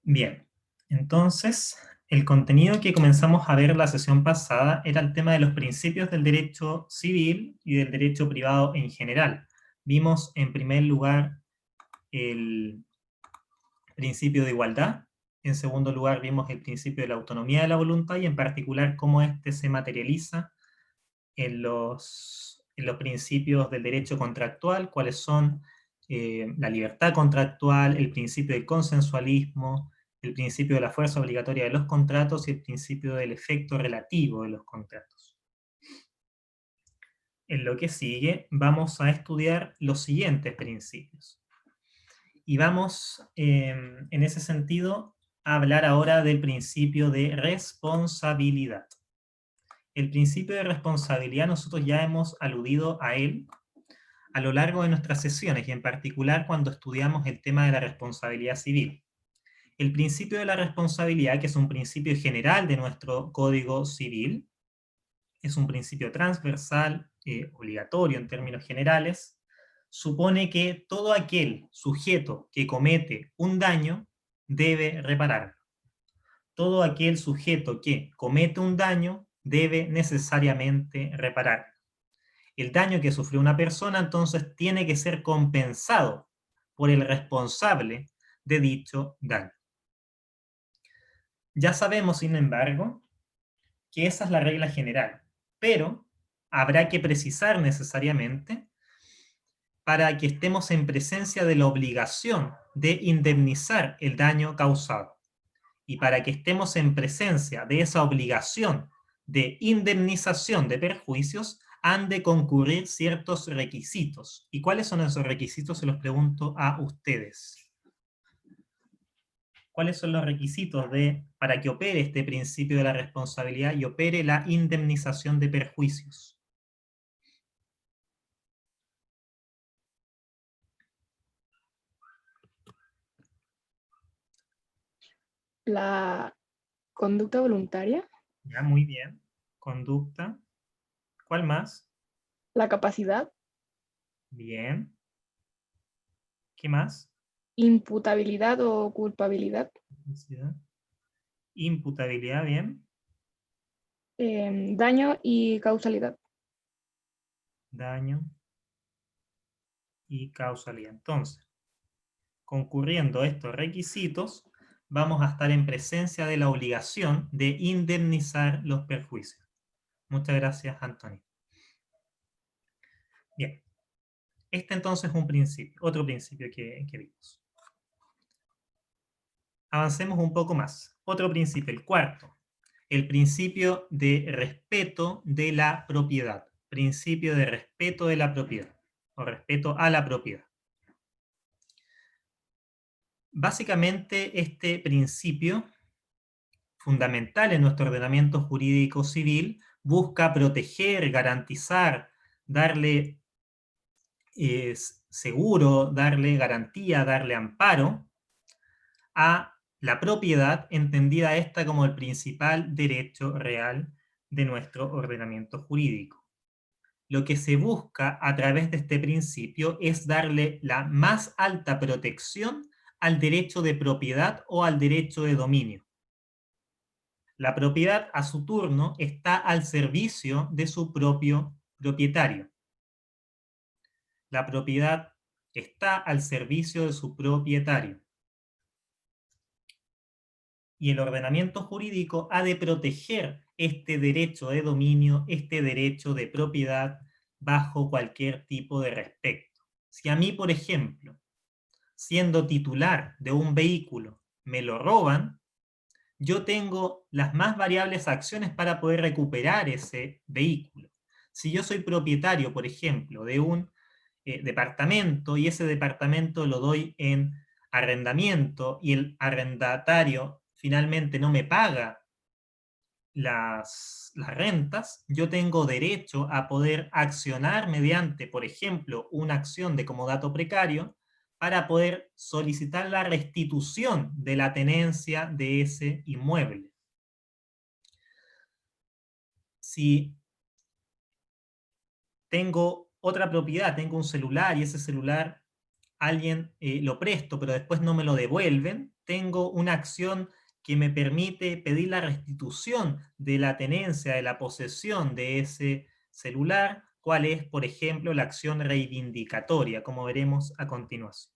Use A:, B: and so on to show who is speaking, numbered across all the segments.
A: Bien, entonces el contenido que comenzamos a ver la sesión pasada era el tema de los principios del derecho civil y del derecho privado en general. Vimos en primer lugar el principio de igualdad, en segundo lugar vimos el principio de la autonomía de la voluntad y en particular cómo éste se materializa en los principios del derecho contractual, cuáles son la libertad contractual, el principio del consensualismo, el principio de la fuerza obligatoria de los contratos y el principio del efecto relativo de los contratos. En lo que sigue vamos a estudiar los siguientes principios. Y vamos, en ese sentido, a hablar ahora del principio de responsabilidad. El principio de responsabilidad nosotros ya hemos aludido a él a lo largo de nuestras sesiones y en particular cuando estudiamos el tema de la responsabilidad civil. El principio de la responsabilidad, que es un principio general de nuestro Código Civil, es un principio transversal, obligatorio en términos generales, supone que todo aquel sujeto que comete un daño debe repararlo. Todo aquel sujeto que comete un daño debe necesariamente repararlo. El daño que sufrió una persona entonces tiene que ser compensado por el responsable de dicho daño. Ya sabemos, sin embargo, que esa es la regla general, pero habrá que precisar necesariamente para que estemos en presencia de la obligación de indemnizar el daño causado. Y para que estemos en presencia de esa obligación de indemnización de perjuicios, han de concurrir ciertos requisitos. ¿Y cuáles son esos requisitos? Se los pregunto a ustedes. ¿Cuáles son los requisitos para que opere este principio de la responsabilidad y opere la indemnización de perjuicios?
B: La conducta voluntaria,
A: Ya, muy bien. Conducta. ¿Cuál más?
B: la capacidad,
A: Bien. ¿Qué más?
B: imputabilidad o culpabilidad,
A: Imputabilidad, bien.
B: daño y causalidad.
A: Daño y causalidad. Entonces, concurriendo estos requisitos, vamos a estar en presencia de la obligación de indemnizar los perjuicios. Muchas gracias, Antonio. Bien, este entonces es un principio, otro principio que vimos. Avancemos un poco más. Otro principio, el cuarto, el principio de respeto de la propiedad. Principio de respeto de la propiedad, o respeto a la propiedad. Básicamente, este principio fundamental en nuestro ordenamiento jurídico civil busca proteger, garantizar, darle seguro, darle garantía, darle amparo a la propiedad, entendida esta como el principal derecho real de nuestro ordenamiento jurídico. Lo que se busca a través de este principio es darle la más alta protección al derecho de propiedad o al derecho de dominio. La propiedad, a su turno, está al servicio de su propio propietario. La propiedad está al servicio de su propietario. Y el ordenamiento jurídico ha de proteger este derecho de dominio, este derecho de propiedad, bajo cualquier tipo de respecto. Si a mí, por ejemplo, siendo titular de un vehículo, me lo roban, yo tengo las más variables acciones para poder recuperar ese vehículo. Si yo soy propietario, por ejemplo, de un departamento y ese departamento lo doy en arrendamiento y el arrendatario finalmente no me paga las rentas, yo tengo derecho a poder accionar mediante, por ejemplo, una acción de comodato precario para poder solicitar la restitución de la tenencia de ese inmueble. Si tengo otra propiedad, tengo un celular y ese celular alguien lo presto, pero después no me lo devuelven, tengo una acción que me permite pedir la restitución de la tenencia, de la posesión de ese celular, cuál es, por ejemplo, la acción reivindicatoria, como veremos a continuación.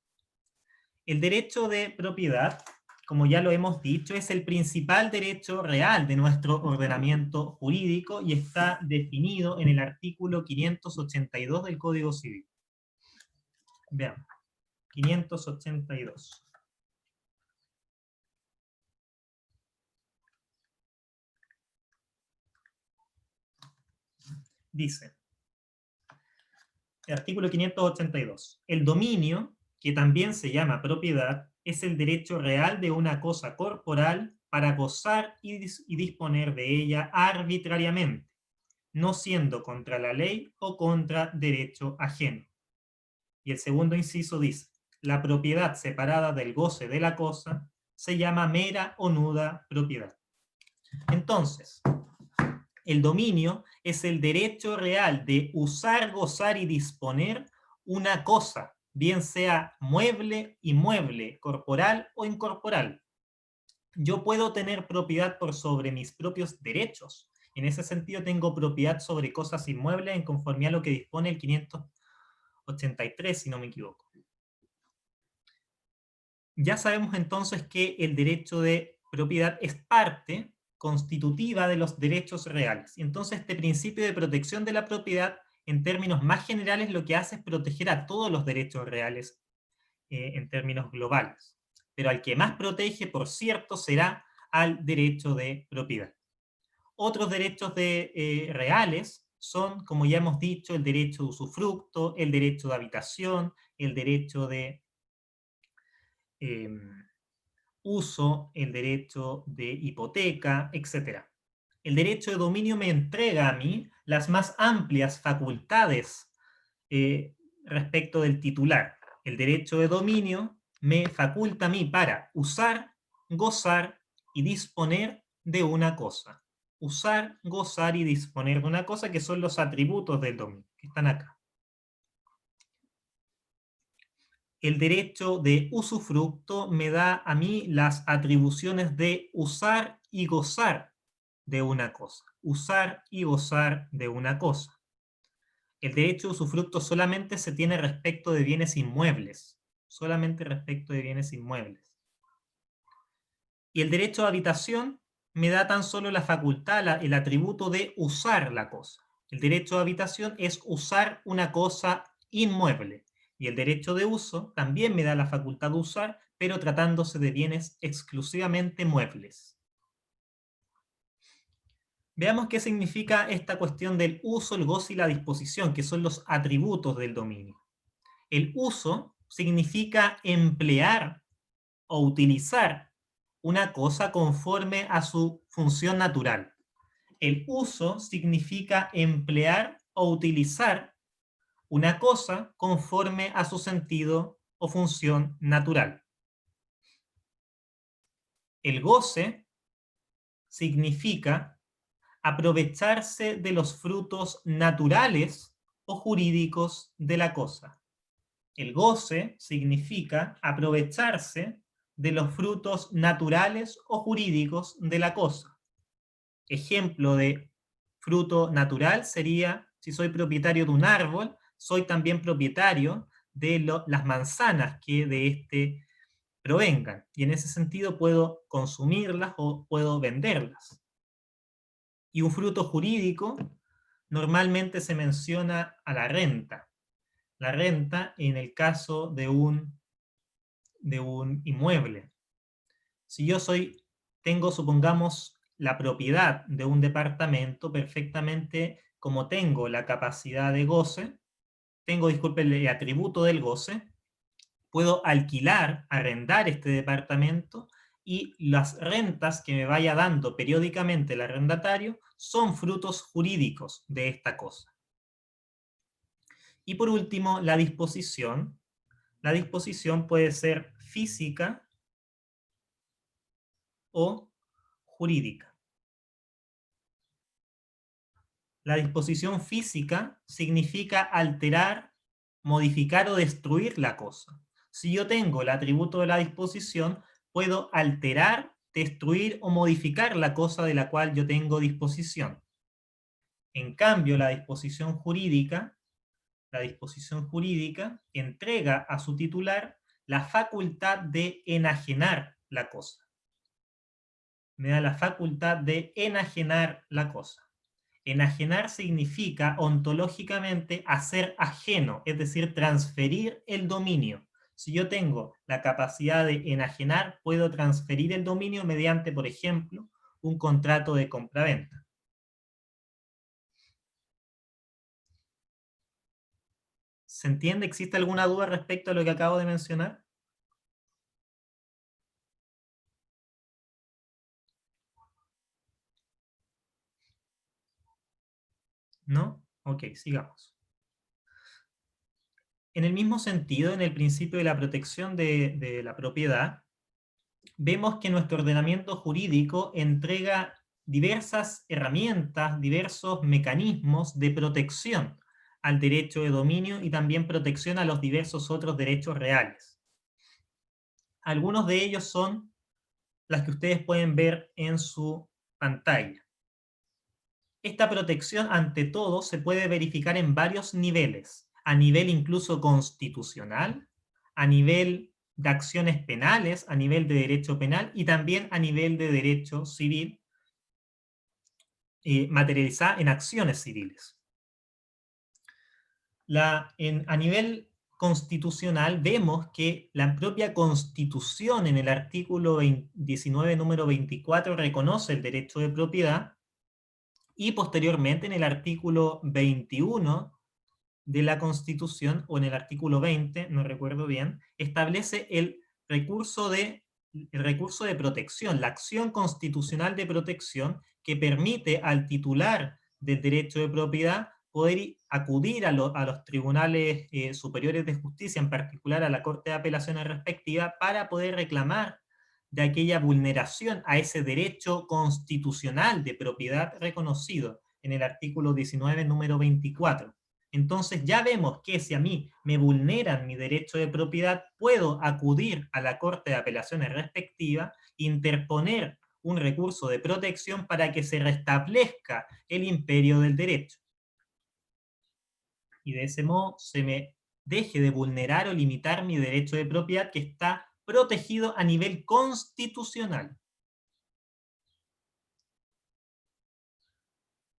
A: El derecho de propiedad, como ya lo hemos dicho, es el principal derecho real de nuestro ordenamiento jurídico y está definido en el artículo 582 del Código Civil. Veamos, 582. Dice, el artículo 582, el dominio, que también se llama propiedad, es el derecho real de una cosa corporal para gozar y disponer de ella arbitrariamente, no siendo contra la ley o contra derecho ajeno. Y el segundo inciso dice, la propiedad separada del goce de la cosa se llama mera o nuda propiedad. Entonces, el dominio es el derecho real de usar, gozar y disponer una cosa, bien sea mueble, inmueble, corporal o incorporal. Yo puedo tener propiedad por sobre mis propios derechos. En ese sentido, tengo propiedad sobre cosas inmuebles en conformidad a lo que dispone el 583, si no me equivoco. Ya sabemos entonces que el derecho de propiedad es parte constitutiva de los derechos reales. Y entonces este principio de protección de la propiedad, en términos más generales, lo que hace es proteger a todos los derechos reales en términos globales. Pero al que más protege, por cierto, será al derecho de propiedad. Otros derechos reales son, como ya hemos dicho, el derecho de usufructo, el derecho de habitación, el derecho de uso, el derecho de hipoteca, etc. El derecho de dominio me entrega a mí las más amplias facultades respecto del titular. El derecho de dominio me faculta a mí para usar, gozar y disponer de una cosa. Usar, gozar y disponer de una cosa, que son los atributos del dominio, que están acá. El derecho de usufructo me da a mí las atribuciones de usar y gozar de una cosa. Usar y gozar de una cosa. El derecho de usufructo solamente se tiene respecto de bienes inmuebles. Solamente respecto de bienes inmuebles. Y el derecho de habitación me da tan solo la facultad, el atributo de usar la cosa. El derecho de habitación es usar una cosa inmueble. Y el derecho de uso también me da la facultad de usar, pero tratándose de bienes exclusivamente muebles. Veamos qué significa esta cuestión del uso, el goce y la disposición, que son los atributos del dominio. El uso significa emplear o utilizar una cosa conforme a su función natural. El uso significa emplear o utilizar una cosa conforme a su sentido o función natural. El goce significa aprovecharse de los frutos naturales o jurídicos de la cosa. El goce significa aprovecharse de los frutos naturales o jurídicos de la cosa. Ejemplo de fruto natural sería, si soy propietario de un árbol, soy también propietario de las manzanas que de este provengan. Y en ese sentido puedo consumirlas o puedo venderlas. Y un fruto jurídico normalmente se menciona a la renta. La renta en el caso de un inmueble. Si yo tengo, supongamos, la propiedad de un departamento, perfectamente, como tengo la capacidad de goce, disculpe, el atributo del goce, puedo alquilar, arrendar este departamento y las rentas que me vaya dando periódicamente el arrendatario son frutos jurídicos de esta cosa. Y por último, la disposición. La disposición puede ser física o jurídica. La disposición física significa alterar, modificar o destruir la cosa. Si yo tengo el atributo de la disposición, puedo alterar, destruir o modificar la cosa de la cual yo tengo disposición. En cambio, la disposición jurídica entrega a su titular la facultad de enajenar la cosa. Me da la facultad de enajenar la cosa. Enajenar significa ontológicamente hacer ajeno, es decir, transferir el dominio. Si yo tengo la capacidad de enajenar, puedo transferir el dominio mediante, por ejemplo, un contrato de compraventa. ¿Se entiende? ¿Existe alguna duda respecto a lo que acabo de mencionar? ¿No? Ok, sigamos. En el mismo sentido, en el principio de la protección de la propiedad, vemos que nuestro ordenamiento jurídico entrega diversas herramientas, diversos mecanismos de protección al derecho de dominio y también protección a los diversos otros derechos reales. Algunos de ellos son las que ustedes pueden ver en su pantalla. Esta protección, ante todo, se puede verificar en varios niveles, a nivel incluso constitucional, a nivel de acciones penales, a nivel de derecho penal y también a nivel de derecho civil, materializada en acciones civiles. A nivel constitucional vemos que la propia Constitución en el artículo 19, número 24, reconoce el derecho de propiedad y posteriormente en el artículo 21 de la Constitución, o en el artículo 20, no recuerdo bien, establece el recurso de protección, la acción constitucional de protección que permite al titular del derecho de propiedad poder acudir a los tribunales superiores de justicia, en particular a la Corte de Apelaciones respectiva, para poder reclamar de aquella vulneración a ese derecho constitucional de propiedad reconocido en el artículo 19, número 24. Entonces ya vemos que si a mí me vulneran mi derecho de propiedad, puedo acudir a la Corte de Apelaciones respectiva, interponer un recurso de protección para que se restablezca el imperio del derecho. Y de ese modo se me deje de vulnerar o limitar mi derecho de propiedad que está protegido a nivel constitucional.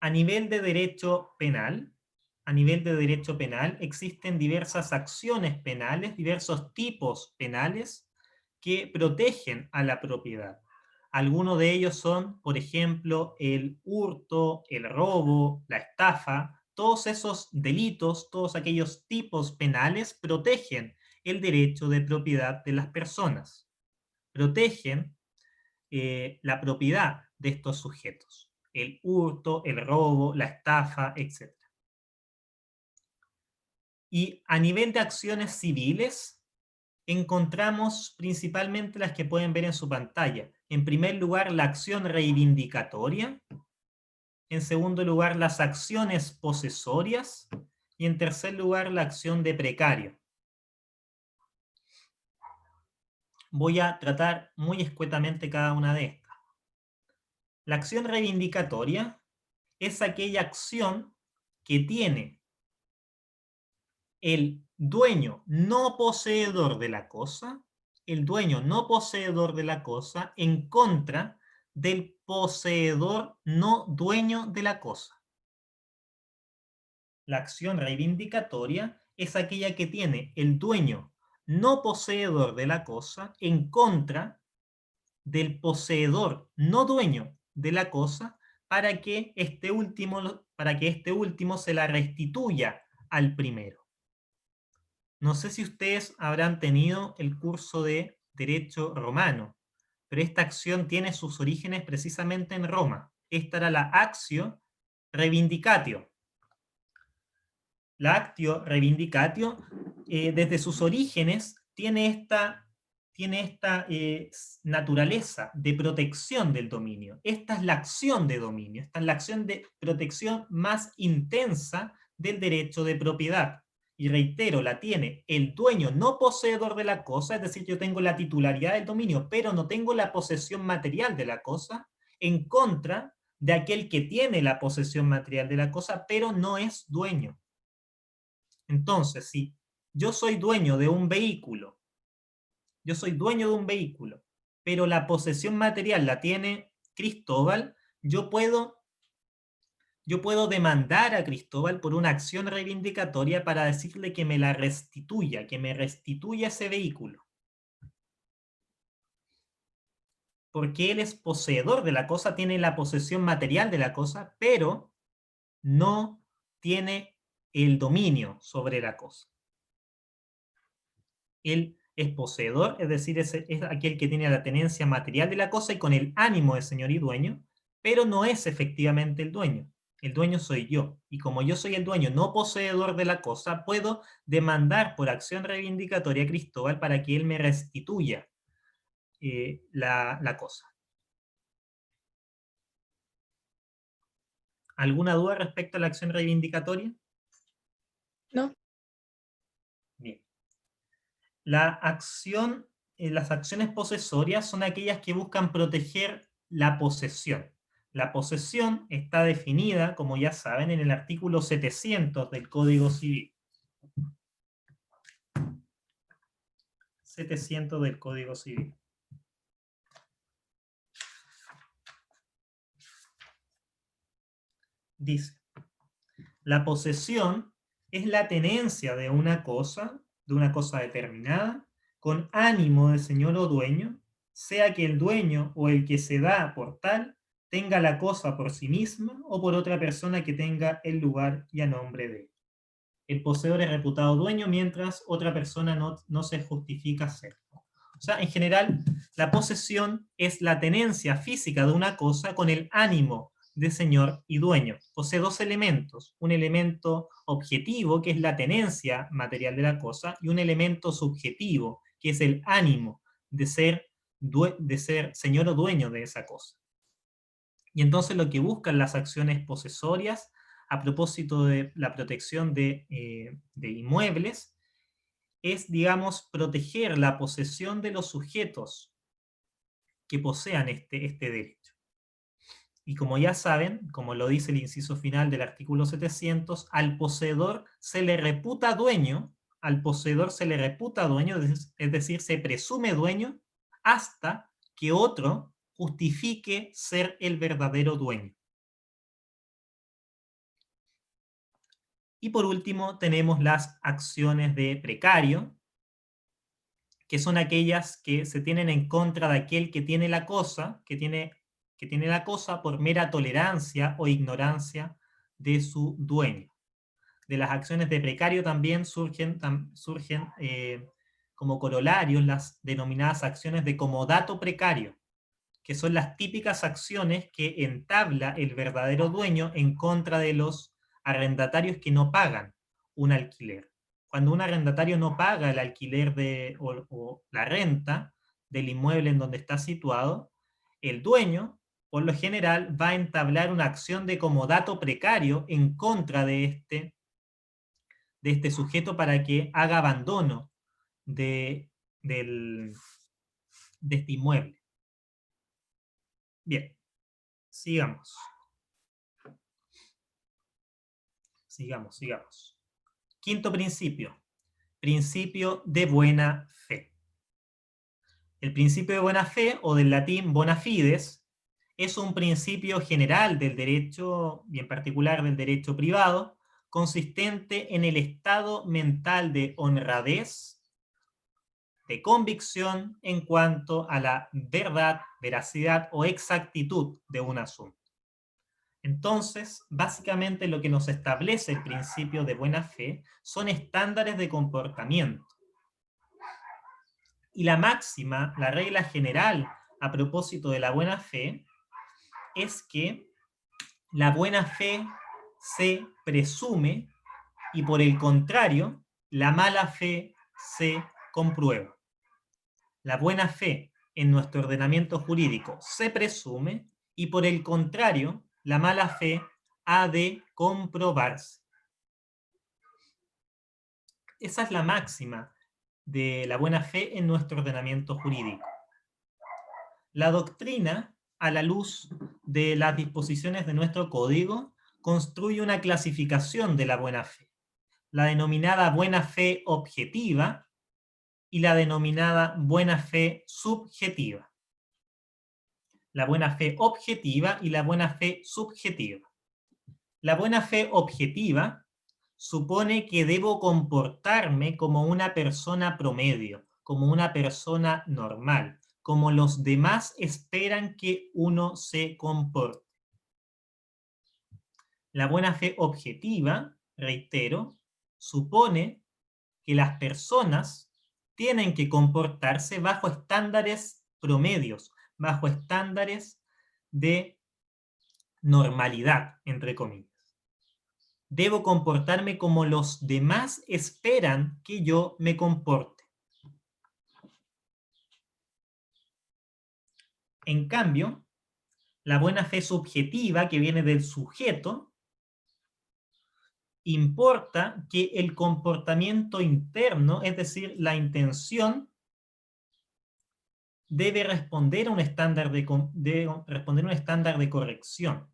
A: A nivel de derecho penal, existen diversas acciones penales, diversos tipos penales que protegen a la propiedad. Algunos de ellos son, por ejemplo, el hurto, el robo, la estafa. Todos esos delitos, todos aquellos tipos penales protegen el derecho de propiedad de las personas. Protegen la propiedad de estos sujetos. El hurto, el robo, la estafa, etc. Y a nivel de acciones civiles, encontramos principalmente las que pueden ver en su pantalla. En primer lugar, la acción reivindicatoria. En segundo lugar, las acciones posesorias. Y en tercer lugar, la acción de precario. Voy a tratar muy escuetamente cada una de estas. La acción reivindicatoria es aquella acción que tiene el dueño no poseedor de la cosa, en contra del poseedor no dueño de la cosa. La acción reivindicatoria es aquella que tiene el dueño no poseedor de la cosa en contra del poseedor no dueño de la cosa para que este último se la restituya al primero. No sé si ustedes habrán tenido el curso de Derecho Romano, pero esta acción tiene sus orígenes precisamente en Roma. Esta era la actio reivindicatio. La actio reivindicatio, desde sus orígenes, tiene esta naturaleza de protección del dominio. Esta es la acción de dominio, esta es la acción de protección más intensa del derecho de propiedad. y reitero, la tiene el dueño no poseedor de la cosa, es decir, yo tengo la titularidad del dominio, pero no tengo la posesión material de la cosa, en contra de aquel que tiene la posesión material de la cosa, pero no es dueño. Entonces, si yo soy dueño de un vehículo, pero la posesión material la tiene Cristóbal, yo puedo demandar a Cristóbal por una acción reivindicatoria para decirle que me la restituya, que me restituya ese vehículo. Porque él es poseedor de la cosa, tiene la posesión material de la cosa, pero no tiene el dominio sobre la cosa. Él es poseedor, es decir, es aquel que tiene la tenencia material de la cosa y con el ánimo de señor y dueño, pero no es efectivamente el dueño. El dueño soy yo. Y como yo soy el dueño no poseedor de la cosa, puedo demandar por acción reivindicatoria a Cristóbal para que él me restituya la cosa. ¿Alguna duda respecto a la acción reivindicatoria?
B: No.
A: Bien. Las acciones posesorias son aquellas que buscan proteger la posesión. La posesión está definida, como ya saben, en el artículo 700 del Código Civil. 700 del Código Civil. Dice, la posesión es la tenencia de una cosa determinada, con ánimo de señor o dueño, sea que el dueño o el que se da por tal tenga la cosa por sí misma o por otra persona que tenga el lugar y a nombre de él. El poseedor es reputado dueño mientras otra persona no se justifica serlo. O sea, en general, la posesión es la tenencia física de una cosa con el ánimo de señor y dueño. Posee dos elementos, un elemento objetivo, que es la tenencia material de la cosa, y un elemento subjetivo, que es el ánimo de ser señor o dueño de esa cosa. Y entonces lo que buscan las acciones posesorias, a propósito de la protección de inmuebles, es, digamos, proteger la posesión de los sujetos que posean este derecho. Y como ya saben, como lo dice el inciso final del artículo 700, al poseedor se le reputa dueño, es decir, se presume dueño hasta que otro justifique ser el verdadero dueño. Y por último tenemos las acciones de precario, que son aquellas que se tienen en contra de aquel que tiene la cosa, por mera tolerancia o ignorancia de su dueño. De las acciones de precario también surgen como corolarios las denominadas acciones de comodato precario, que son las típicas acciones que entabla el verdadero dueño en contra de los arrendatarios que no pagan un alquiler. Cuando un arrendatario no paga el alquiler o la renta del inmueble en donde está situado, el dueño, por lo general, va a entablar una acción de comodato precario en contra de este sujeto para que haga abandono de este inmueble. Bien, sigamos. Sigamos. Quinto principio de buena fe. El principio de buena fe, o del latín bona fides, es un principio general del derecho, y en particular del derecho privado, consistente en el estado mental de honradez, de convicción en cuanto a la verdad, veracidad o exactitud de un asunto. Entonces, básicamente lo que nos establece el principio de buena fe son estándares de comportamiento. Y la máxima, la regla general a propósito de la buena fe, es que la buena fe se presume y por el contrario, la mala fe se comprueba. La buena fe en nuestro ordenamiento jurídico se presume y por el contrario, la mala fe ha de comprobarse. Esa es la máxima de la buena fe en nuestro ordenamiento jurídico. La doctrina, a la luz de las disposiciones de nuestro código, construye una clasificación de la buena fe, la denominada buena fe objetiva y la denominada buena fe subjetiva. La buena fe objetiva y la buena fe subjetiva. La buena fe objetiva supone que debo comportarme como una persona promedio, como una persona normal, como los demás esperan que uno se comporte. La buena fe objetiva, reitero, supone que las personas tienen que comportarse bajo estándares promedios, bajo estándares de normalidad, entre comillas. Debo comportarme como los demás esperan que yo me comporte. En cambio, la buena fe subjetiva, que viene del sujeto, importa que el comportamiento interno, es decir, la intención, debe responder a un estándar de corrección.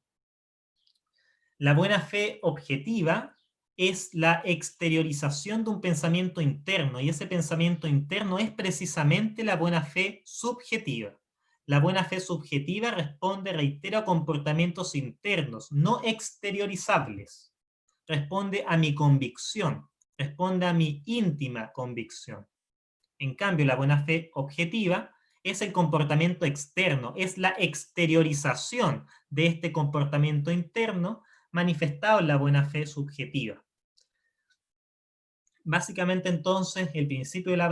A: La buena fe objetiva es la exteriorización de un pensamiento interno, y ese pensamiento interno es precisamente la buena fe subjetiva. La buena fe subjetiva responde, reitero, a comportamientos internos, no exteriorizables. Responde a mi convicción, responde a mi íntima convicción. En cambio, la buena fe objetiva es el comportamiento externo, es la exteriorización de este comportamiento interno manifestado en la buena fe subjetiva. Básicamente, entonces, el principio de la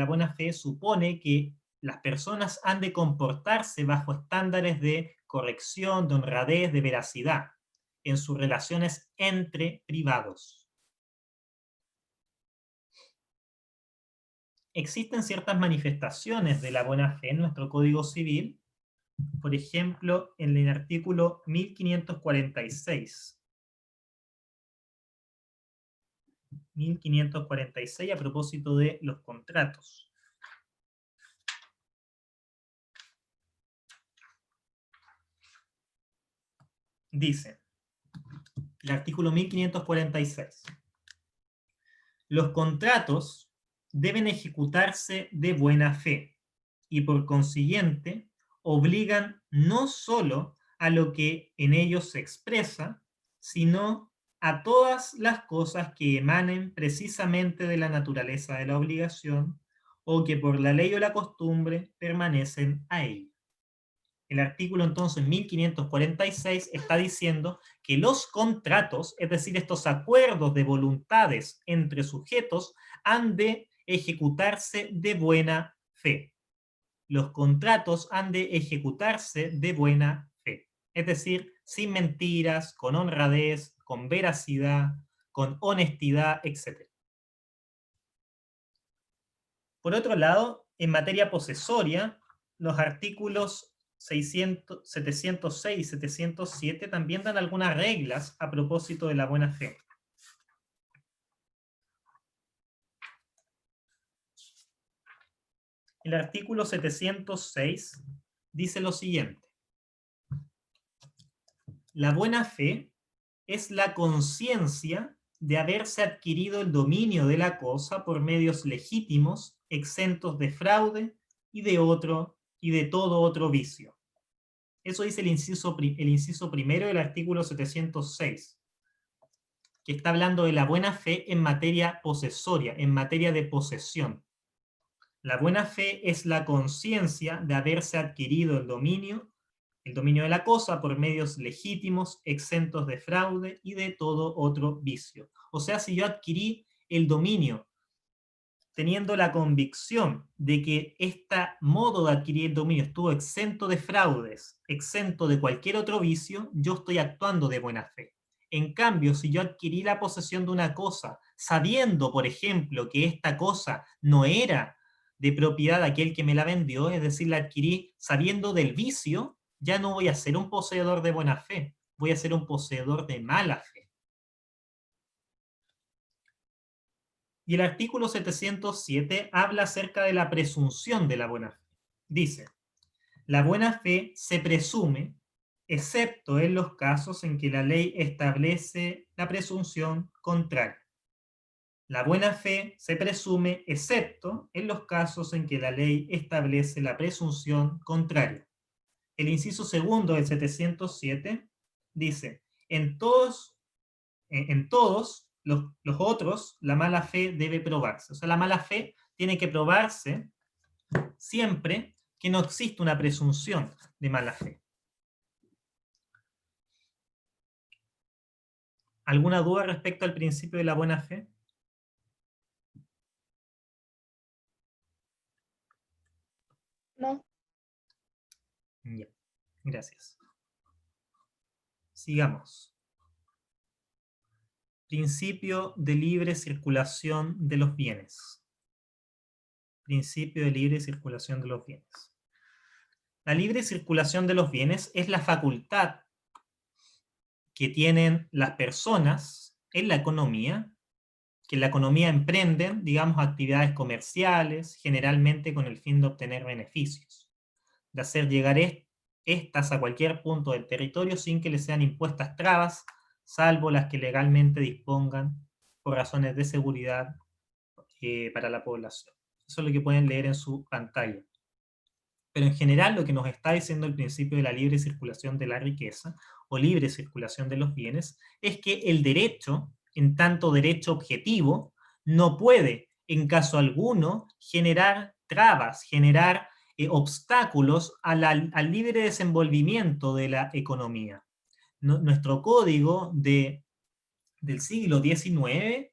A: buena fe supone que las personas han de comportarse bajo estándares de corrección, de honradez, de veracidad en sus relaciones entre privados. Existen ciertas manifestaciones de la buena fe en nuestro Código Civil, por ejemplo, en el artículo 1546. 1546 a propósito de los contratos. Dice, el artículo 1546. Los contratos deben ejecutarse de buena fe y por consiguiente obligan no solo a lo que en ellos se expresa, sino a todas las cosas que emanen precisamente de la naturaleza de la obligación o que por la ley o la costumbre permanecen a ella. El artículo entonces 1546 está diciendo que los contratos, es decir, estos acuerdos de voluntades entre sujetos, han de ejecutarse de buena fe. Los contratos han de ejecutarse de buena fe. Es decir, sin mentiras, con honradez, con veracidad, con honestidad, etc. Por otro lado, en materia posesoria, los artículos 706 y 707 también dan algunas reglas a propósito de la buena fe. El artículo 706 dice lo siguiente: la buena fe es la conciencia de haberse adquirido el dominio de la cosa por medios legítimos, exentos de fraude y de todo otro vicio. Eso dice el inciso primero del artículo 706, que está hablando de la buena fe en materia posesoria, en materia de posesión. La buena fe es la conciencia de haberse adquirido el dominio de la cosa por medios legítimos, exentos de fraude y de todo otro vicio. O sea, si yo adquirí el dominio teniendo la convicción de que este modo de adquirir el dominio estuvo exento de fraudes, exento de cualquier otro vicio, yo estoy actuando de buena fe. En cambio, si yo adquirí la posesión de una cosa, sabiendo, por ejemplo, que esta cosa no era de propiedad de aquel que me la vendió, es decir, la adquirí sabiendo del vicio, ya no voy a ser un poseedor de buena fe, voy a ser un poseedor de mala fe. Y el artículo 707 habla acerca de la presunción de la buena fe. Dice, la buena fe se presume, excepto en los casos en que la ley establece la presunción contraria. La buena fe se presume, excepto en los casos en que la ley establece la presunción contraria. El inciso segundo del 707 dice, en todos los otros, la mala fe debe probarse. O sea, la mala fe tiene que probarse siempre que no existe una presunción de mala fe. ¿Alguna duda respecto al principio de la buena fe?
B: No.
A: Ya, gracias. Sigamos. Principio de libre circulación de los bienes. Principio de libre circulación de los bienes. La libre circulación de los bienes es la facultad que tienen las personas en la economía, que en la economía emprenden, digamos, actividades comerciales, generalmente con el fin de obtener beneficios, de hacer llegar estas a cualquier punto del territorio sin que les sean impuestas trabas, salvo las que legalmente dispongan por razones de seguridad para la población. Eso es lo que pueden leer en su pantalla. Pero en general lo que nos está diciendo el principio de la libre circulación de la riqueza o libre circulación de los bienes es que el derecho, en tanto derecho objetivo, no puede en caso alguno generar trabas, generar obstáculos al libre desenvolvimiento de la economía. Nuestro código del siglo XIX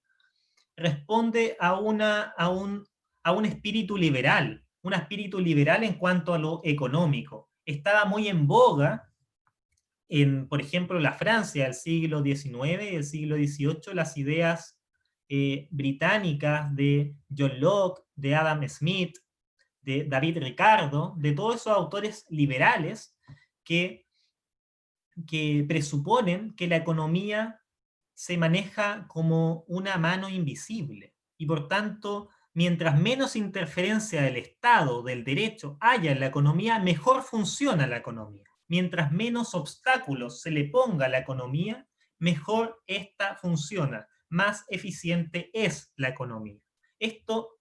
A: responde a un espíritu liberal, un espíritu liberal en cuanto a lo económico. Estaba muy en boga por ejemplo, la Francia del siglo XIX y del siglo XVIII, las ideas británicas de John Locke, de Adam Smith, de David Ricardo, de todos esos autores liberales que presuponen que la economía se maneja como una mano invisible y por tanto, mientras menos interferencia del Estado, del derecho haya en la economía, mejor funciona la economía. Mientras menos obstáculos se le ponga a la economía, mejor esta funciona, más eficiente es la economía. Esto,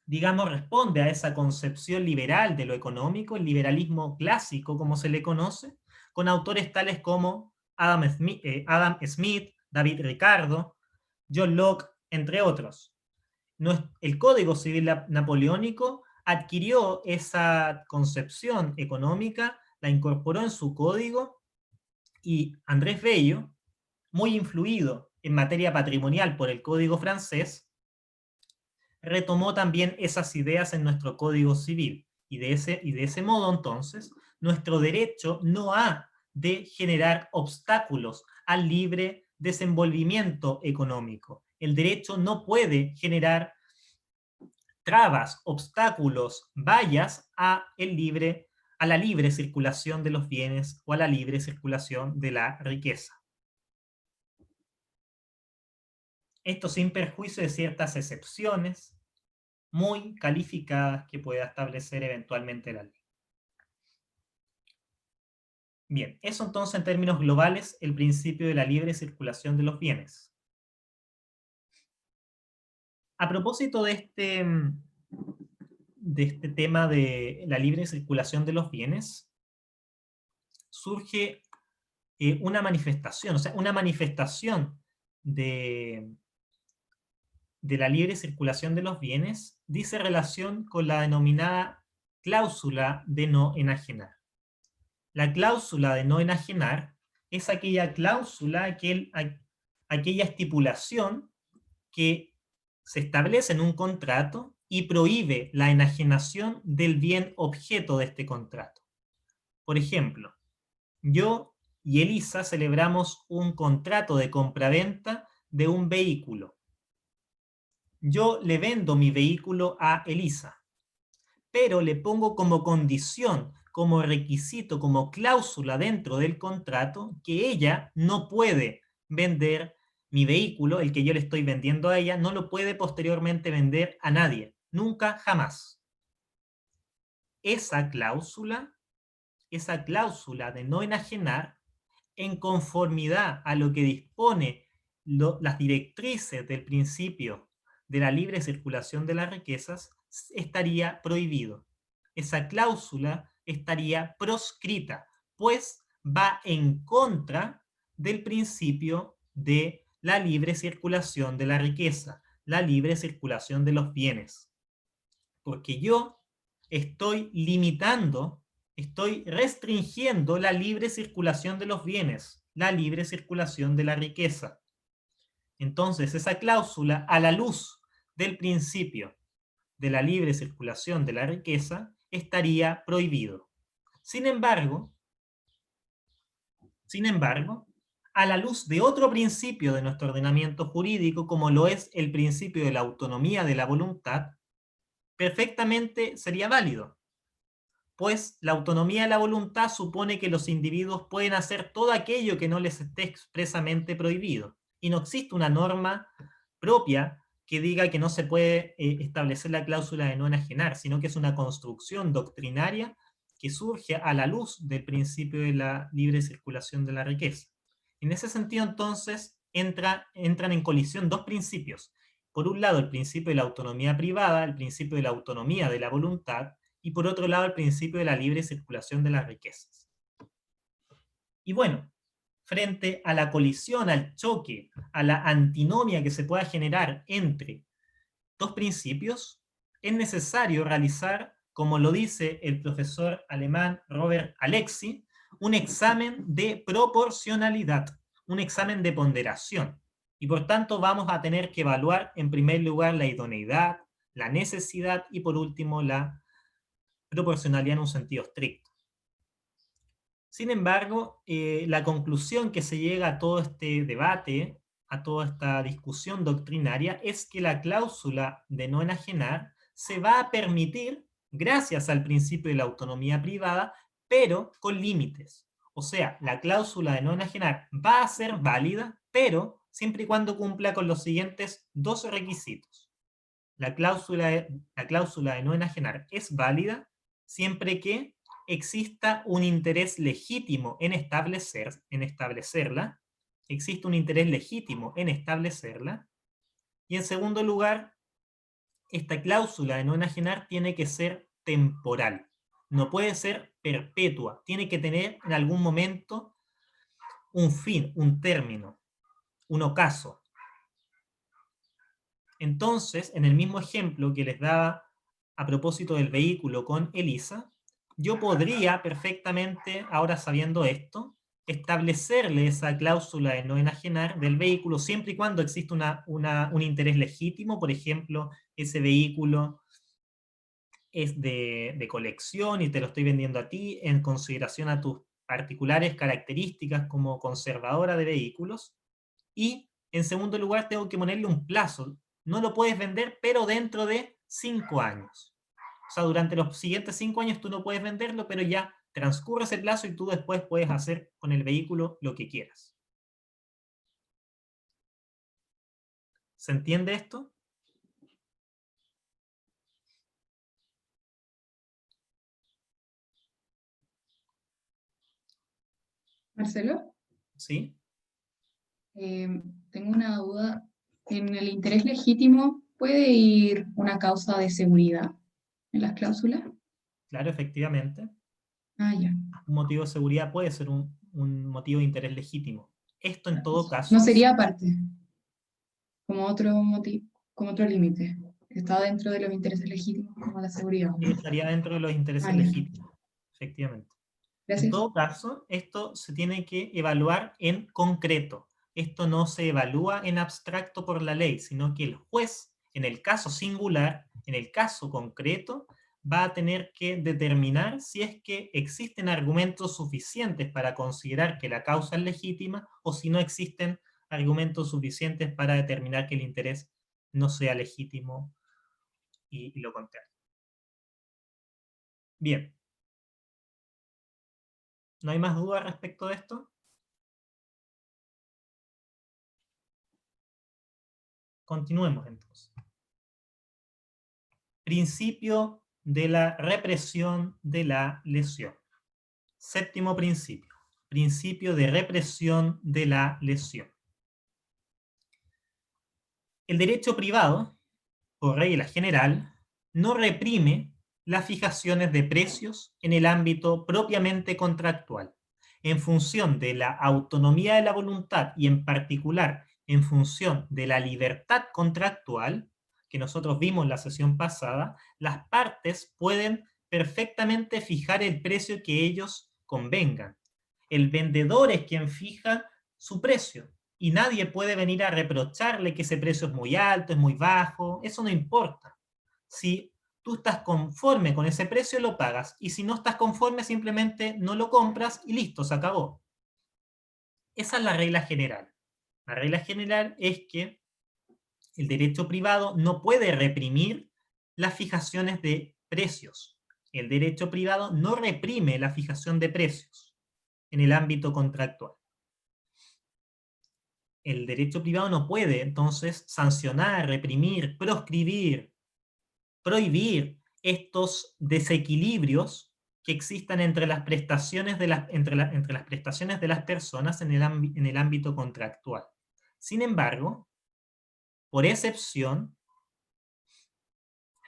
A: digamos, responde a esa concepción liberal de lo económico, el liberalismo clásico, como se le conoce, con autores tales como Adam Smith, David Ricardo, John Locke, entre otros. El Código Civil Napoleónico adquirió esa concepción económica, la incorporó en su código, y Andrés Bello, muy influido en materia patrimonial por el Código francés, retomó también esas ideas en nuestro Código Civil. Y de ese modo, entonces, nuestro derecho no ha de generar obstáculos al libre desenvolvimiento económico. El derecho no puede generar trabas, obstáculos, vallas a la libre circulación de los bienes o a la libre circulación de la riqueza. Esto sin perjuicio de ciertas excepciones muy calificadas que pueda establecer eventualmente la ley. Bien, eso entonces en términos globales el principio de la libre circulación de los bienes. A propósito de este tema de la libre circulación de los bienes, surge una manifestación, o sea, una manifestación de la libre circulación de los bienes dice relación con la denominada cláusula de no enajenar. La cláusula de no enajenar es aquella cláusula, aquella estipulación que se establece en un contrato y prohíbe la enajenación del bien objeto de este contrato. Por ejemplo, yo y Elisa celebramos un contrato de compraventa de un vehículo. Yo le vendo mi vehículo a Elisa, pero le pongo como condición, como requisito, como cláusula dentro del contrato, que ella no puede vender Mi vehículo, el que yo le estoy vendiendo a ella, no lo puede posteriormente vender a nadie. Nunca, jamás. Esa cláusula de no enajenar, en conformidad a lo que dispone las directrices del principio de la libre circulación de las riquezas, estaría prohibido. Esa cláusula estaría proscrita, pues va en contra del principio de la libre circulación de la riqueza, la libre circulación de los bienes. Porque yo estoy limitando, estoy restringiendo la libre circulación de los bienes, la libre circulación de la riqueza. Entonces, esa cláusula, a la luz del principio de la libre circulación de la riqueza, estaría prohibido. Sin embargo, a la luz de otro principio de nuestro ordenamiento jurídico, como lo es el principio de la autonomía de la voluntad, perfectamente sería válido, pues la autonomía de la voluntad supone que los individuos pueden hacer todo aquello que no les esté expresamente prohibido, y no existe una norma propia que diga que no se puede establecer la cláusula de no enajenar, sino que es una construcción doctrinaria que surge a la luz del principio de la libre circulación de la riqueza. En ese sentido, entonces, entran en colisión dos principios. Por un lado, el principio de la autonomía privada, el principio de la autonomía de la voluntad, y por otro lado, el principio de la libre circulación de las riquezas. Y bueno, frente a la colisión, al choque, a la antinomia que se pueda generar entre dos principios, es necesario realizar, como lo dice el profesor alemán Robert Alexi, un examen de proporcionalidad, un examen de ponderación. Y por tanto vamos a tener que evaluar en primer lugar la idoneidad, la necesidad y por último la proporcionalidad en un sentido estricto. Sin embargo, la conclusión que se llega a todo este debate, a toda esta discusión doctrinaria, es que la cláusula de no enajenar se va a permitir gracias al principio de la autonomía privada, pero con límites. O sea, la cláusula de no enajenar va a ser válida, pero siempre y cuando cumpla con los siguientes dos requisitos. La cláusula de no enajenar es válida siempre que exista un interés legítimo en establecerla, existe un interés legítimo en establecerla, y en segundo lugar, esta cláusula de no enajenar tiene que ser temporal, no puede ser perpetua, tiene que tener en algún momento un fin, un término, un ocaso. Entonces, en el mismo ejemplo que les daba a propósito del vehículo con Elisa, yo podría perfectamente, ahora sabiendo esto, establecerle esa cláusula de no enajenar del vehículo siempre y cuando exista un interés legítimo. Por ejemplo, ese vehículo es de colección y te lo estoy vendiendo a ti en consideración a tus particulares características como conservadora de vehículos. Y en segundo lugar, tengo que ponerle un plazo. No lo puedes vender, pero dentro de 5 años. O sea, durante los siguientes 5 años tú no puedes venderlo, pero ya transcurre ese plazo y tú después puedes hacer con el vehículo lo que quieras. ¿Se entiende esto?
B: Marcelo,
A: ¿Sí?
B: tengo una duda. ¿En el interés legítimo puede ir una causa de seguridad en las cláusulas?
A: Claro, efectivamente.
B: Ah, ya.
A: Un motivo de seguridad puede ser un motivo de interés legítimo. Esto en todo
B: No
A: caso
B: sería aparte, como otro motivo, como otro límite. Está dentro de los intereses legítimos como la seguridad, ¿no?
A: estaría dentro de los
B: Ah,
A: intereses
B: ya.
A: legítimos, efectivamente. En
B: Gracias.
A: todo caso, esto se tiene que evaluar en concreto. Esto no se evalúa en abstracto por la ley, sino que el juez, en el caso singular, en el caso concreto, va a tener que determinar si es que existen argumentos suficientes para considerar que la causa es legítima o si no existen argumentos suficientes para determinar que el interés no sea legítimo y lo contrario. Bien, ¿no hay más dudas respecto de esto? Continuemos entonces. Principio de la represión de la lesión. Séptimo principio. Principio de represión de la lesión. El derecho privado, por regla general, no reprime las fijaciones de precios en el ámbito propiamente contractual, en función de la autonomía de la voluntad y en particular en función de la libertad contractual, que nosotros vimos en la sesión pasada. Las partes pueden perfectamente fijar el precio que ellos convengan. El vendedor es quien fija su precio y nadie puede venir a reprocharle que ese precio es muy alto, es muy bajo, eso no importa. Si tú estás conforme con ese precio, lo pagas, y si no estás conforme, simplemente no lo compras y listo, se acabó. Esa es la regla general. La regla general es que el derecho privado no puede reprimir las fijaciones de precios. El derecho privado no reprime la fijación de precios en el ámbito contractual. El derecho privado no puede, entonces, sancionar, reprimir, proscribir, prohibir estos desequilibrios que existan entre las prestaciones de las prestaciones de las personas en el ámbito contractual. Sin embargo, por excepción,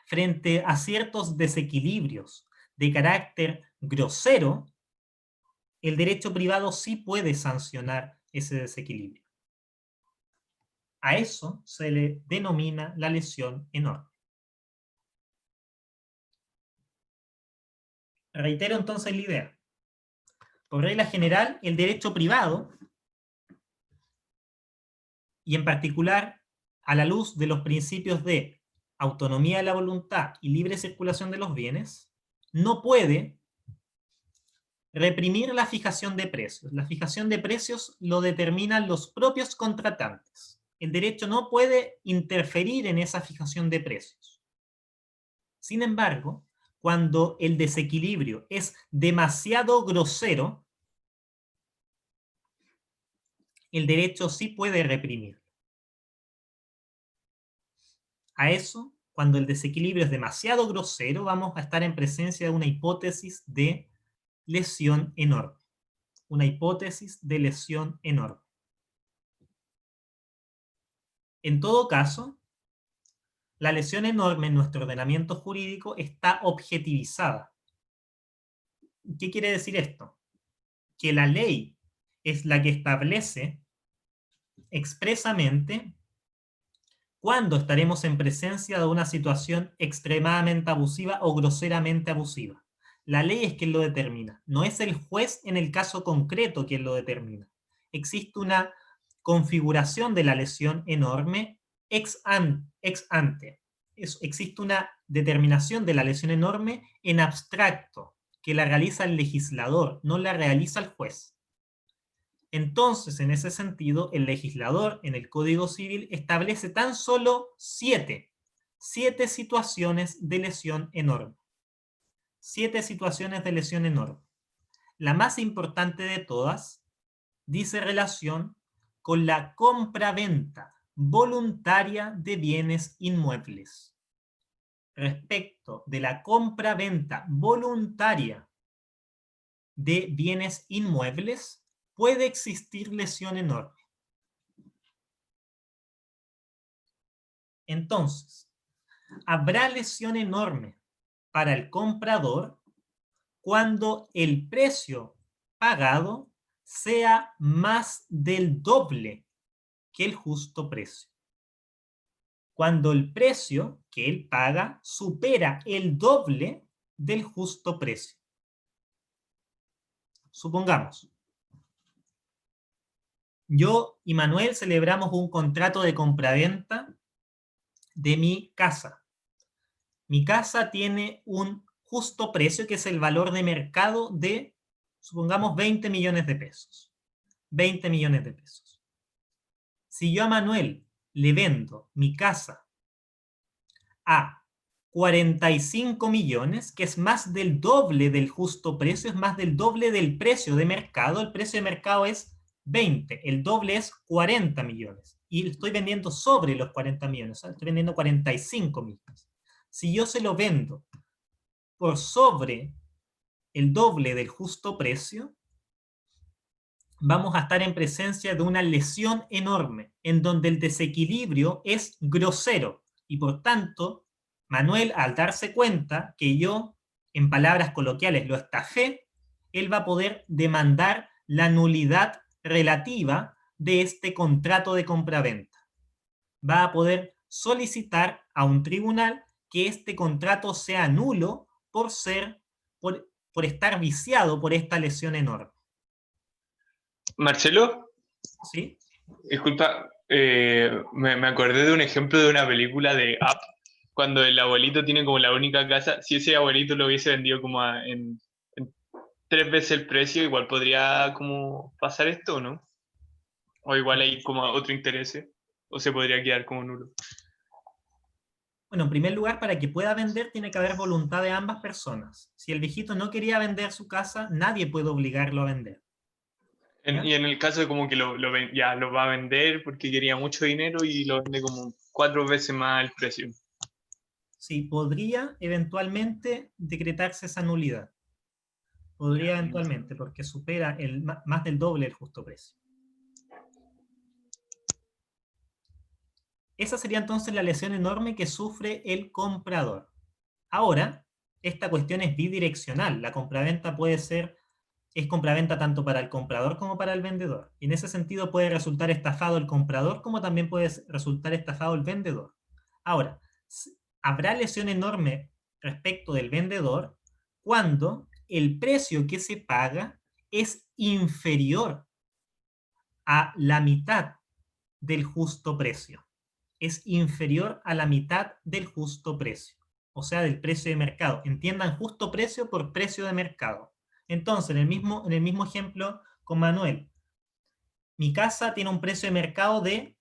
A: frente a ciertos desequilibrios de carácter grosero, el derecho privado sí puede sancionar ese desequilibrio. A eso se le denomina la lesión enorme. Reitero entonces la idea. Por regla general, el derecho privado, y en particular a la luz de los principios de autonomía de la voluntad y libre circulación de los bienes, no puede reprimir la fijación de precios. La fijación de precios lo determinan los propios contratantes. El derecho no puede interferir en esa fijación de precios. Sin embargo, cuando el desequilibrio es demasiado grosero, el derecho sí puede reprimir. A eso, cuando el desequilibrio es demasiado grosero, vamos a estar en presencia de una hipótesis de lesión enorme. Una hipótesis de lesión enorme. En todo caso, la lesión enorme en nuestro ordenamiento jurídico está objetivizada. ¿Qué quiere decir esto? Que la ley es la que establece expresamente cuándo estaremos en presencia de una situación extremadamente abusiva o groseramente abusiva. La ley es quien lo determina, no es el juez en el caso concreto quien lo determina. Existe una configuración de la lesión enorme ex ante. Existe una determinación de la lesión enorme en abstracto, que la realiza el legislador, no la realiza el juez. Entonces, en ese sentido, el legislador en el Código Civil establece tan solo siete situaciones de lesión enorme. 7 situaciones de lesión enorme. La más importante de todas dice relación con la compra-venta voluntaria de bienes inmuebles. Respecto de la compra-venta voluntaria de bienes inmuebles, puede existir lesión enorme. Entonces, habrá lesión enorme para el comprador cuando el precio pagado sea más del doble que el justo precio. Cuando el precio que él paga supera el doble del justo precio. Supongamos, yo y Manuel celebramos un contrato de compraventa de mi casa. Mi casa tiene un justo precio, que es el valor de mercado de, supongamos, 20 millones de pesos. 20 millones de pesos. Si yo a Manuel le vendo mi casa a 45 millones, que es más del doble del justo precio, es más del doble del precio de mercado. El precio de mercado es 20, el doble es 40 millones. y estoy vendiendo sobre los 40 millones, o sea, estoy vendiendo 45 millones. Si yo se lo vendo por sobre el doble del justo precio, vamos a estar en presencia de una lesión enorme, en donde el desequilibrio es grosero. Y por tanto, Manuel, al darse cuenta que yo, en palabras coloquiales, lo estafé, él va a poder demandar la nulidad relativa de este contrato de compraventa. Va a poder solicitar a un tribunal que este contrato sea nulo por estar viciado por esta lesión enorme.
C: Marcelo,
A: ¿Sí?
C: disculpa, me acordé de un ejemplo de una película de Up, cuando el abuelito tiene como la única casa. Si ese abuelito lo hubiese vendido como en 3 veces el precio, igual podría como pasar esto, ¿o no? O igual hay como otro interés, o se podría quedar como nulo.
A: Bueno, en primer lugar, para que pueda vender tiene que haber voluntad de ambas personas. Si el viejito no quería vender su casa, nadie puede obligarlo a vender.
C: Y en el caso de como que ya lo va a vender porque quería mucho dinero y lo vende como 4 veces más el precio.
A: Sí, podría eventualmente decretarse esa nulidad. Podría eventualmente, porque supera más del doble el justo precio. Esa sería entonces la lesión enorme que sufre el comprador. Ahora, esta cuestión es bidireccional. La compraventa es compraventa tanto para el comprador como para el vendedor. Y en ese sentido puede resultar estafado el comprador como también puede resultar estafado el vendedor. Ahora, habrá lesión enorme respecto del vendedor cuando el precio que se paga es inferior a la mitad del justo precio. Es inferior a la mitad del justo precio, o sea, del precio de mercado. Entiendan justo precio por precio de mercado. Entonces, en el mismo ejemplo con Manuel, mi casa tiene un precio de mercado de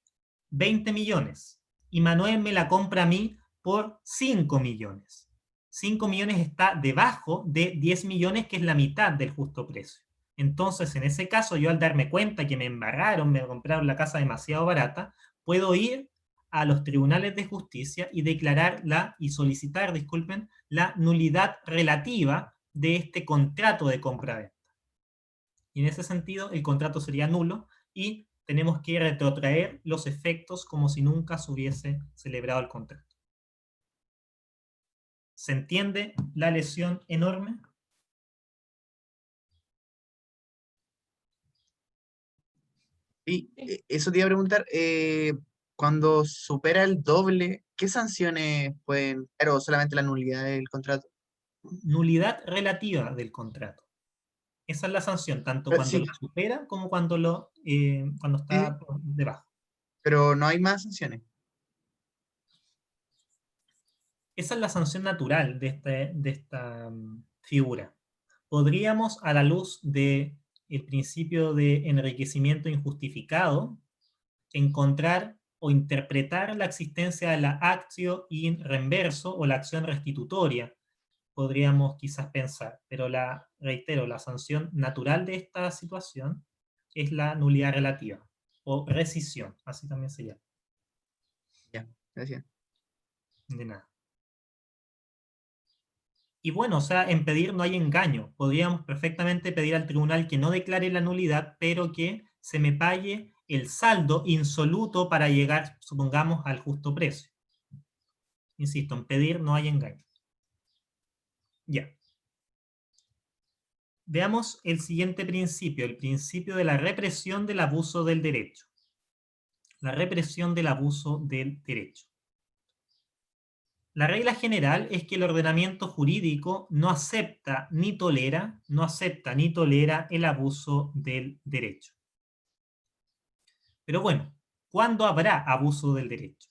A: 20 millones y Manuel me la compra a mí por 5 millones. 5 millones está debajo de 10 millones, que es la mitad del justo precio. Entonces, en ese caso, yo al darme cuenta que me embarraron, me compraron la casa demasiado barata, puedo ir a los tribunales de justicia y y solicitar, disculpen, la nulidad relativa de este contrato de compra-venta. Y en ese sentido, el contrato sería nulo y tenemos que retrotraer los efectos como si nunca se hubiese celebrado el contrato. ¿Se entiende la lesión enorme?
D: Y eso te iba a preguntar, cuando supera el doble, ¿qué sanciones pueden, o solamente la nulidad del contrato?
A: Nulidad relativa del contrato. Esa es la sanción, tanto cuando lo
D: Sí,
A: supera como cuando
D: sí, sí,
A: está debajo.
D: pero no hay más sanciones.
A: Esa es la sanción natural de esta figura. Podríamos, a la luz del principio de enriquecimiento injustificado, encontrar o interpretar la existencia de la actio in reverso o la acción restitutoria, podríamos quizás pensar, pero reitero, la sanción natural de esta situación es la nulidad relativa o rescisión, así también se llama.
D: Ya, gracias.
A: De nada. Y bueno, o sea, en pedir no hay engaño. Podríamos perfectamente pedir al tribunal que no declare la nulidad, pero que se me pague el saldo insoluto para llegar, supongamos, al justo precio. Insisto, en pedir no hay engaño. Ya. Veamos el siguiente principio, el principio de la represión del abuso del derecho. La represión del abuso del derecho. La regla general es que el ordenamiento jurídico no acepta ni tolera el abuso del derecho. Pero bueno, ¿cuándo habrá abuso del derecho?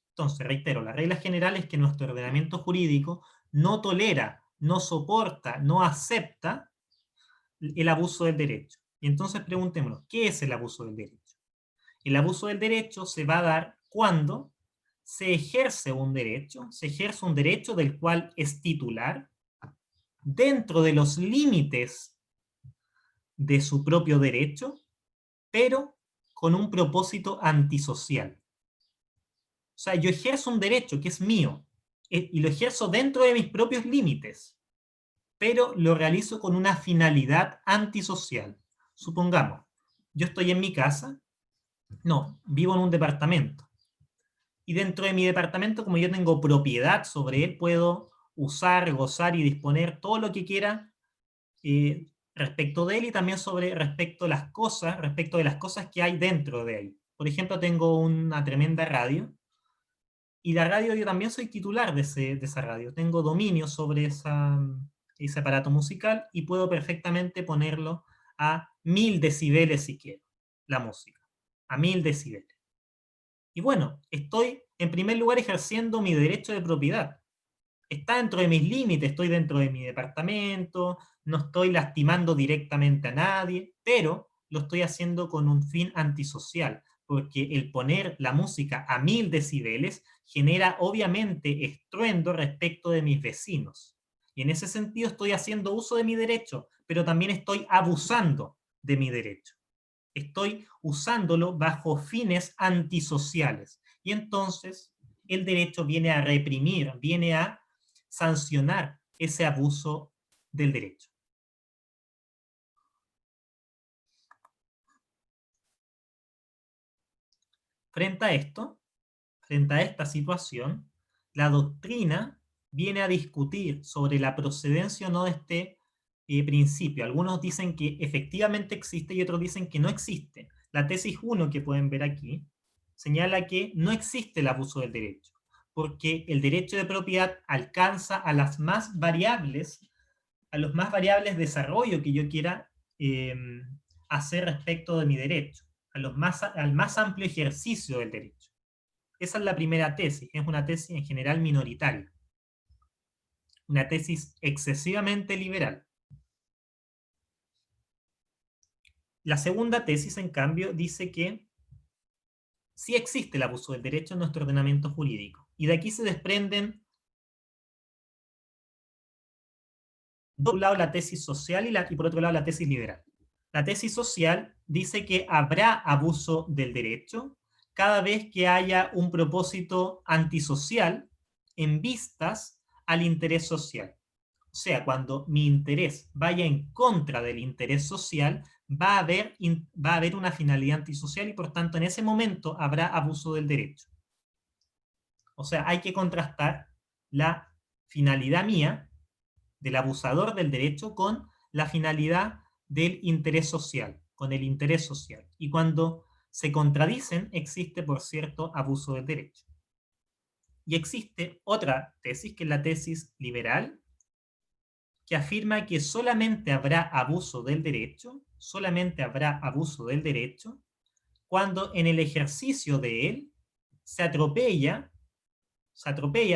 A: Entonces, reitero, la regla general es que nuestro ordenamiento jurídico no tolera, no soporta, no acepta el abuso del derecho. Y entonces preguntémonos, ¿qué es el abuso del derecho? El abuso del derecho se va a dar cuando se ejerce un derecho del cual es titular, dentro de los límites de su propio derecho, pero con un propósito antisocial. O sea, yo ejerzo un derecho que es mío, y lo ejerzo dentro de mis propios límites, pero lo realizo con una finalidad antisocial. Supongamos, yo estoy en mi casa, no, vivo en un departamento, y dentro de mi departamento, como yo tengo propiedad sobre él, puedo usar, gozar y disponer todo lo que quiera respecto de él, y también respecto de las cosas que hay dentro de él. Por ejemplo, tengo una tremenda radio, y la radio, yo también soy titular de esa radio. Tengo dominio sobre ese aparato musical, y puedo perfectamente ponerlo a 1000 decibeles si quiero, la música, a 1000 decibeles. Y bueno, estoy en primer lugar ejerciendo mi derecho de propiedad. Está dentro de mis límites, estoy dentro de mi departamento, no estoy lastimando directamente a nadie, pero lo estoy haciendo con un fin antisocial, porque el poner la música a 1000 decibeles genera obviamente estruendo respecto de mis vecinos. Y en ese sentido estoy haciendo uso de mi derecho, pero también estoy abusando de mi derecho. Estoy usándolo bajo fines antisociales. Y entonces el derecho viene a reprimir, viene a sancionar ese abuso del derecho. Frente a esto, frente a esta situación, la doctrina viene a discutir sobre la procedencia o no de este principio. Algunos dicen que efectivamente existe y otros dicen que no existe. La tesis 1 que pueden ver aquí señala que no existe el abuso del derecho, porque el derecho de propiedad alcanza a los más variables desarrollo que yo quiera hacer respecto de mi derecho, al más amplio ejercicio del derecho. Esa es la primera tesis, es una tesis en general minoritaria, una tesis excesivamente liberal. La segunda tesis, en cambio, dice que sí existe el abuso del derecho en nuestro ordenamiento jurídico, y de aquí se desprenden, por un lado, la tesis social y por otro lado la tesis liberal. La tesis social dice que habrá abuso del derecho cada vez que haya un propósito antisocial en vistas al interés social. O sea, cuando mi interés vaya en contra del interés social, va a haber una finalidad antisocial, y por tanto en ese momento habrá abuso del derecho. O sea, hay que contrastar la finalidad mía, del abusador del derecho, con la finalidad del interés social, con el interés social. Y cuando se contradicen, existe, por cierto, abuso del derecho. Y existe otra tesis, que es la tesis liberal, que afirma que solamente habrá abuso del derecho, cuando en el ejercicio de él se atropellan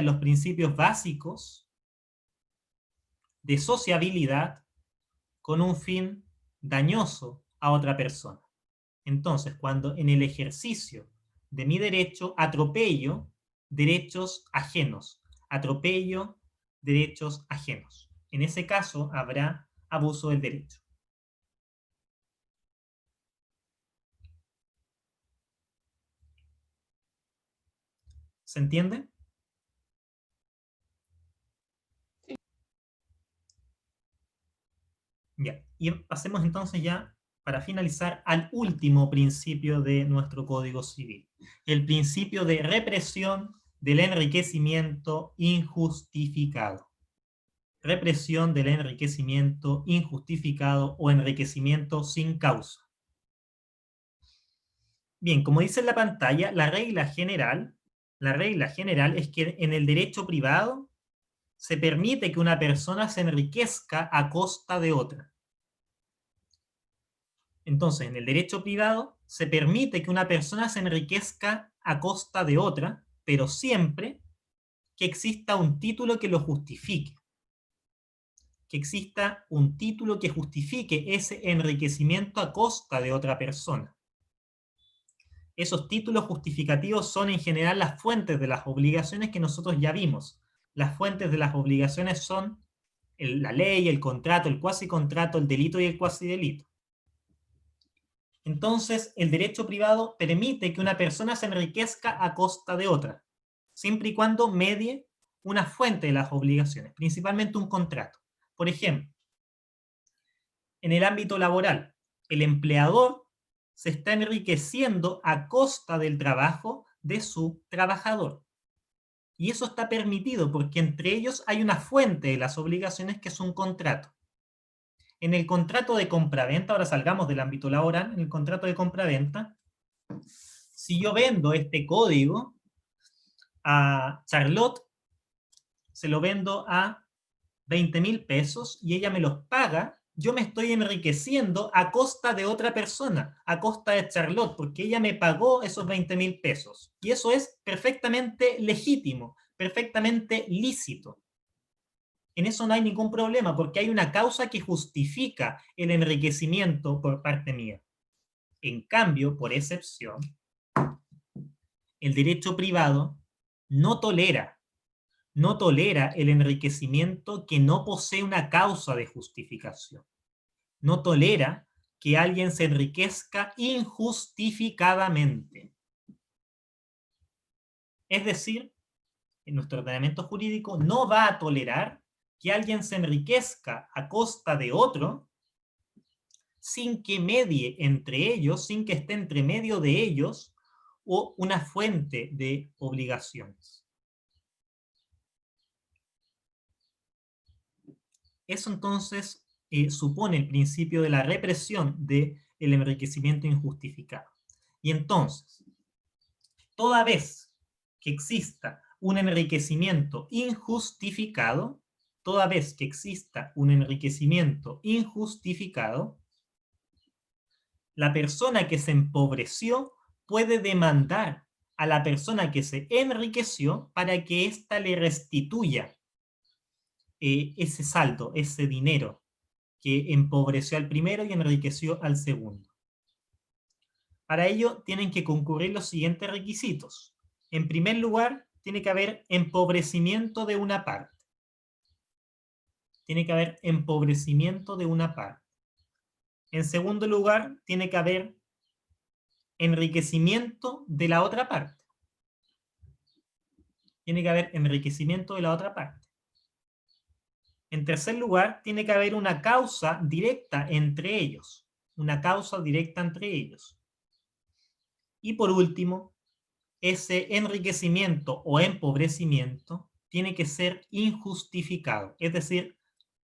A: los principios básicos de sociabilidad con un fin dañoso a otra persona. Entonces, cuando en el ejercicio de mi derecho atropello derechos ajenos, en ese caso habrá abuso del derecho. ¿Se entiende?
C: Sí.
A: Ya, y pasemos entonces ya, para finalizar, al último principio de nuestro Código Civil, el principio de represión del enriquecimiento injustificado. Represión del enriquecimiento injustificado o enriquecimiento sin causa. Bien, como dice en la pantalla, la regla general es que en el derecho privado se permite que una persona se enriquezca a costa de otra. Entonces, en el derecho privado se permite que una persona se enriquezca a costa de otra, pero siempre que exista un título que lo justifique. Que exista un título que justifique ese enriquecimiento a costa de otra persona. Esos títulos justificativos son en general las fuentes de las obligaciones que nosotros ya vimos. Las fuentes de las obligaciones son la ley, el contrato, el cuasicontrato, el delito y el cuasidelito. Entonces, el derecho privado permite que una persona se enriquezca a costa de otra, siempre y cuando medie una fuente de las obligaciones, principalmente un contrato. Por ejemplo, en el ámbito laboral, el empleador se está enriqueciendo a costa del trabajo de su trabajador. Y eso está permitido porque entre ellos hay una fuente de las obligaciones que es un contrato. En el contrato de compraventa, ahora salgamos del ámbito laboral, en el contrato de compraventa, si yo vendo este código a Charlotte, se lo vendo a 20.000 pesos y ella me los paga, yo me estoy enriqueciendo a costa de otra persona, a costa de Charlotte, porque ella me pagó esos 20.000 pesos. Y eso es perfectamente legítimo, perfectamente lícito. En eso no hay ningún problema, porque hay una causa que justifica el enriquecimiento por parte mía. En cambio, por excepción, el derecho privado no tolera el enriquecimiento que no posee una causa de justificación. No tolera que alguien se enriquezca injustificadamente. Es decir, en nuestro ordenamiento jurídico no va a tolerar que alguien se enriquezca a costa de otro sin que medie entre ellos, sin que esté entre medio de ellos o una fuente de obligaciones. Eso entonces supone el principio de la represión del enriquecimiento injustificado. Y entonces, toda vez que exista un enriquecimiento injustificado, toda vez que exista un enriquecimiento injustificado, la persona que se empobreció puede demandar a la persona que se enriqueció para que ésta le restituya ese saldo, ese dinero que empobreció al primero y enriqueció al segundo. Para ello tienen que concurrir los siguientes requisitos. En primer lugar, tiene que haber empobrecimiento de una parte. Tiene que haber empobrecimiento de una parte. En segundo lugar, tiene que haber enriquecimiento de la otra parte. Tiene que haber enriquecimiento de la otra parte. En tercer lugar, tiene que haber una causa directa entre ellos. Una causa directa entre ellos. Y por último, ese enriquecimiento o empobrecimiento tiene que ser injustificado. Es decir,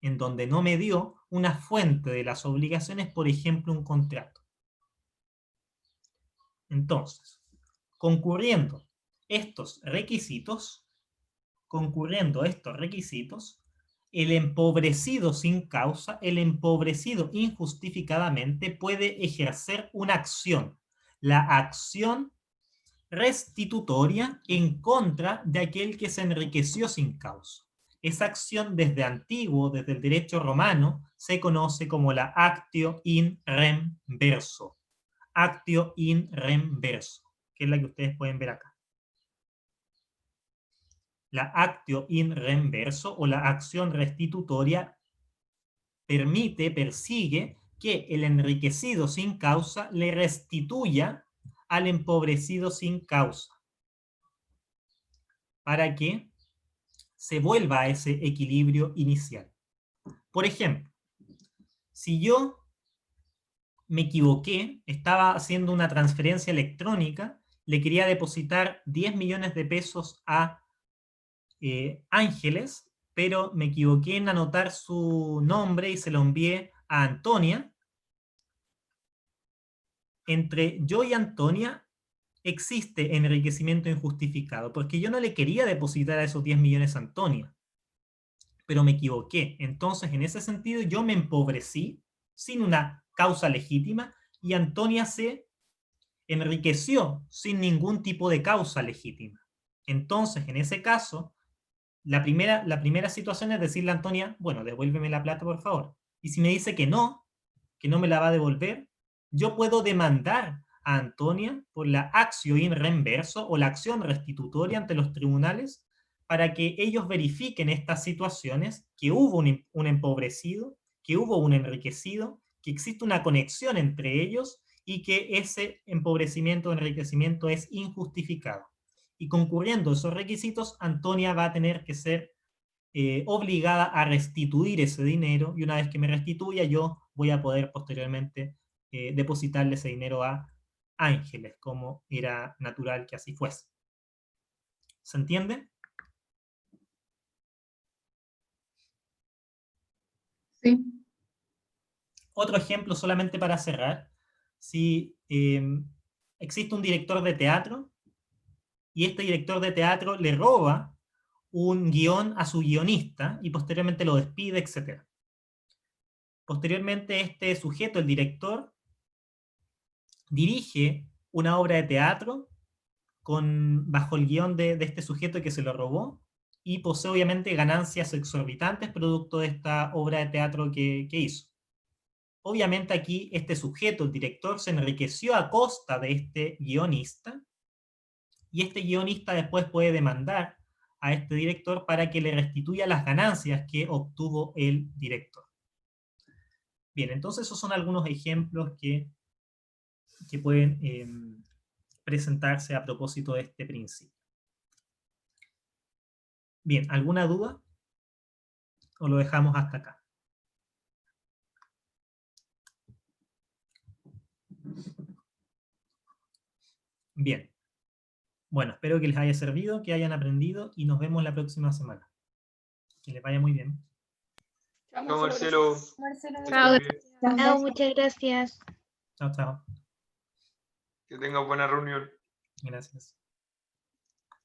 A: en donde no me dio una fuente de las obligaciones, por ejemplo, un contrato. Entonces, concurriendo estos requisitos, el empobrecido sin causa, el empobrecido injustificadamente puede ejercer una acción, la acción restitutoria en contra de aquel que se enriqueció sin causa. Esa acción desde antiguo, desde el derecho romano, se conoce como la actio in rem verso. Actio in rem verso, que es la que ustedes pueden ver acá. La actio in rem verso o la acción restitutoria persigue que el enriquecido sin causa le restituya al empobrecido sin causa, para que se vuelva a ese equilibrio inicial. Por ejemplo, si yo me equivoqué, estaba haciendo una transferencia electrónica, le quería depositar 10 millones de pesos a Ángeles, pero me equivoqué en anotar su nombre y se lo envié a Antonia. Entre yo y Antonia existe enriquecimiento injustificado, porque yo no le quería depositar a esos 10 millones a Antonia, pero me equivoqué. Entonces, en ese sentido, yo me empobrecí sin una causa legítima y Antonia se enriqueció sin ningún tipo de causa legítima. Entonces, en ese caso, la primera situación es decirle a Antonia, bueno, devuélveme la plata, por favor. Y si me dice que no me la va a devolver, yo puedo demandar a Antonia por la actio in rem verso o la acción restitutoria ante los tribunales para que ellos verifiquen estas situaciones, que hubo un empobrecido, que hubo un enriquecido, que existe una conexión entre ellos y que ese empobrecimiento o enriquecimiento es injustificado. Y concurriendo esos requisitos, Antonia va a tener que ser obligada a restituir ese dinero, y una vez que me restituya, yo voy a poder posteriormente depositarle ese dinero a Ángeles, como era natural que así fuese. ¿Se entiende?
B: Sí.
A: Otro ejemplo solamente para cerrar. Si existe un director de teatro y este director de teatro le roba un guión a su guionista y posteriormente lo despide, etc. Posteriormente este sujeto, el director, dirige una obra de teatro bajo el guión de este sujeto que se lo robó y posee obviamente ganancias exorbitantes producto de esta obra de teatro que hizo. Obviamente aquí este sujeto, el director, se enriqueció a costa de este guionista, y este guionista después puede demandar a este director para que le restituya las ganancias que obtuvo el director. Bien, entonces esos son algunos ejemplos que pueden presentarse a propósito de este principio. Bien, ¿alguna duda? ¿O lo dejamos hasta acá? Bien. Bueno, espero que les haya servido, que hayan aprendido, y nos vemos la próxima semana. Que les vaya muy bien.
C: Chao, Marcelo.
E: Chao,
C: Que
E: chao, muchas gracias.
A: Chao, chao.
C: tenga buena reunión.
A: Gracias.